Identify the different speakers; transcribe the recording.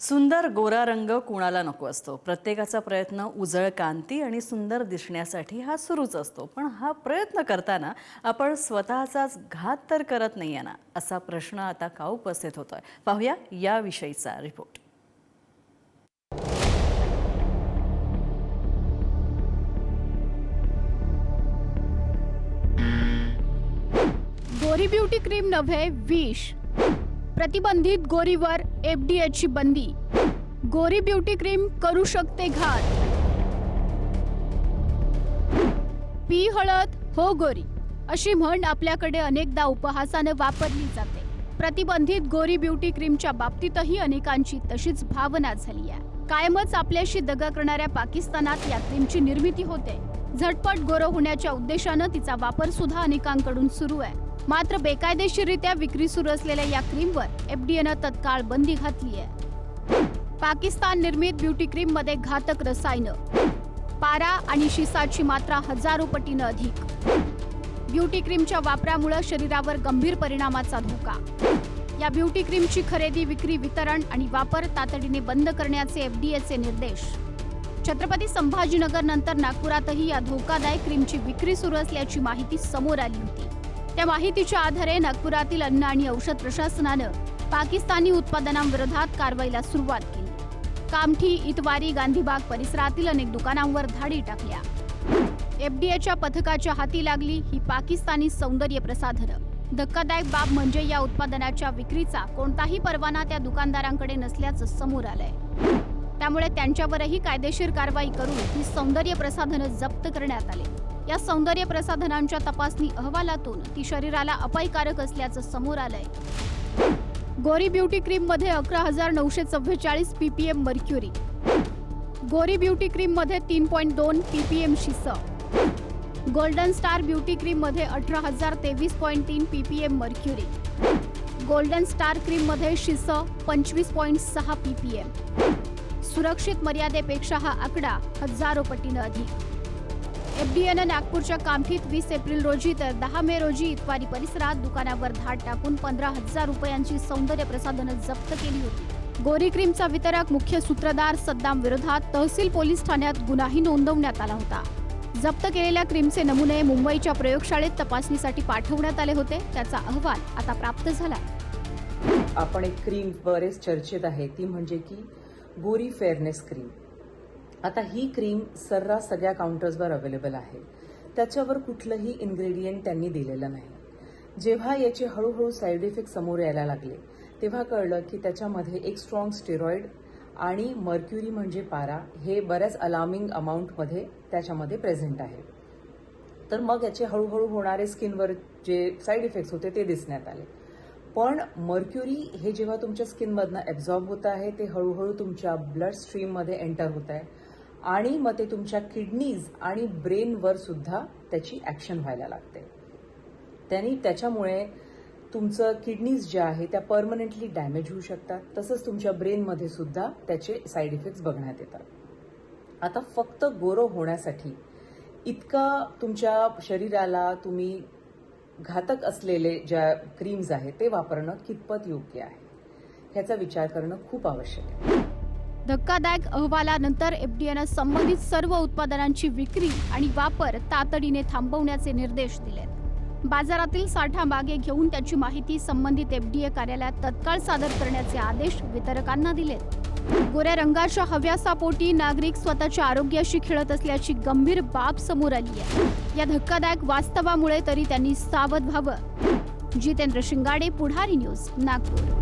Speaker 1: सुंदर गोरा रंग कुणाला नको असतो। प्रत्येकाचा प्रयत्न उजळ कांती आणि सुंदर दिसण्यासाठी हा सुरूच असतो। पण हा प्रयत्न करताना आपण स्वतःचाच घात तर करत नाहीये ना, असा प्रश्न आता का उपस्थित होतोय? पाहूया याविषयीचा रिपोर्ट।
Speaker 2: गोरी ब्युटी क्रीम नव्हे विष। प्रतिबंधित गोरीवर एफडीएची बंदी। गोरी ब्युटी क्रीम करू शकते घात। पी हळद हो गोरी अशी म्हण आपल्याकडे अनेकदा उपहासाने वापरली जाते। प्रतिबंधित गोरी ब्युटी क्रीमच्या बाबतीतही अनेकांची तशीच भावना झाली आहे। कायमच आपल्याशी दगा करणाऱ्या पाकिस्तानात या क्रीमची निर्मिती होते। झटपट गोरं होण्याच्या उद्देशाने तिचा वापर सुद्धा अनेकांकडून सुरू आहे। मात्र बेकायदेशीररित्या विक्री सुरू असलेल्या या क्रीमवर एफडीएनं तत्काळ बंदी घातली आहे। पाकिस्तान निर्मित ब्युटी क्रीम मध्ये घातक रसायनं, पारा आणि शिसाची मात्रा हजारो पटीनं अधिक। ब्युटी क्रीमच्या वापरामुळे शरीरावर गंभीर परिणामाचा धोका। या ब्युटी क्रीमची खरेदी, विक्री, वितरण आणि वापर तातडीने बंद करण्याचे एफडीएचे निर्देश। छत्रपती संभाजीनगर नंतर नागपुरातही या धोकादायक क्रीमची विक्री सुरू असल्याची माहिती समोर आली होती। त्या माहितीच्या आधारे नागपुरातील अन्न आणि औषध प्रशासनानं पाकिस्तानी उत्पादनांविरोधात कारवाईला सुरुवात केली। कामठी, इतवारी, गांधीबाग परिसरातील अनेक दुकानांवर धाडी टाकल्या। एफडीएच्या पथकाच्या हाती लागली ही पाकिस्तानी सौंदर्य प्रसाधनं। धक्कादायक बाब म्हणजे या उत्पादनाच्या विक्रीचा कोणताही परवाना त्या दुकानदारांकडे नसल्याचं समोर आलंय। त्यामुळे त्यांच्यावरही कायदेशीर कारवाई करून ही सौंदर्य प्रसाधनं जप्त करण्यात आली। या सौंदर्य प्रसाधनांच्या तपासणी अहवालातून ती शरीराला अपायकारक असल्याचं समोर आलंय। गोरी ब्युटी क्रीम मध्ये 11,944 पीपीएम मर्क्युरी। गोरी ब्युटी क्रीम मध्ये 3.2 पीपीएम शिस। गोल्डन स्टार ब्युटी क्रीम मध्ये 18,023.3 PPM mercury. Golden star cream मध्ये शिस 25.6 पीपीएम। सुरक्षित मर्यादेपेक्षा हा आकडा हजारो पटीनं अधिक। एफडीएनं नागपूरच्या कामठीत 20 एप्रिल रोजी तर 10 मे रोजी इतवारी परिसरात दुकानावर धाड टाकून 15,000 रुपयांची सौंदर्य प्रसाधनं जप्त केली होती। गोरी क्रीमचा वितरक मुख्य सूत्रधार सद्दाम विरोधात तहसील पोलीस ठाण्यात गुन्हाही नोंदवण्यात आला होता। जप्त केलेल्या क्रीमचे नमुने मुंबईच्या प्रयोगशाळेत तपासणीसाठी पाठवण्यात आले होते। त्याचा अहवाल आता प्राप्त झाला।
Speaker 3: आपण एक क्रीम बरेच चर्चेत आहे, ती म्हणजे की गोरी फेअरनेस क्रीम। आता ही क्रीम सर्रास सगळ्या काउंटर्सवर अवेलेबल आहे। त्याच्यावर कुठलंही इन्ग्रेडियंट त्यांनी दिलेलं नाही। जेव्हा याचे हळूहळू साईड इफेक्ट समोर यायला लागले तेव्हा कळलं की त्याच्यामध्ये एक स्ट्रॉंग स्टेरॉइड आणि मर्क्युरी म्हणजे पारा हे बऱ्याच अलार्मिंग अमाऊंटमध्ये त्याच्यामध्ये प्रेझेंट आहे। तर मग याचे हळूहळू होणारे स्किनवर जे साईड इफेक्ट्स होते ते दिसण्यात आले। पण मर्क्युरी हे जेव्हा तुमच्या स्किनमधनं ॲब्झॉर्ब होत आहे ते हळूहळू तुमच्या ब्लड स्ट्रीममध्ये एंटर होत आहे आणि मग ते तुमच्या किडनीज आणि ब्रेनवर सुद्धा त्याची ॲक्शन व्हायला लागते। त्याच्यामुळे तुमचं किडनीज ज्या आहे त्या परमनंटली डॅमेज होऊ शकतात। तसंच तुमच्या ब्रेनमध्ये सुद्धा त्याचे साईड इफेक्ट्स बघण्यात येतात। आता फक्त गोरं होण्यासाठी इतका तुमच्या शरीराला तुम्ही घातक असलेले ज्या क्रीम्स आहेत ते वापरणं कितपत योग्य आहे ह्याचा विचार करणं खूप आवश्यक आहे।
Speaker 2: धक्कादायक अहवालानंतर एफडीएनं संबंधित सर्व उत्पादनांची विक्री आणि वापर तातडीने थांबवण्याचे निर्देश दिलेत। बाजारातील साठा मागे घेऊन त्याची माहिती संबंधित एफडीए कार्यालयात तत्काळ सादर करण्याचे आदेश वितरकांना दिलेत। गोऱ्या रंगाच्या हव्यासापोटी नागरिक स्वतःच्या आरोग्याशी खेळत असल्याची गंभीर बाब समोर आली आहे। या धक्कादायक वास्तवामुळे तरी त्यांनी सावध व्हावं। जितेंद्र शिंगाडे, पुढारी न्यूज, नागपूर।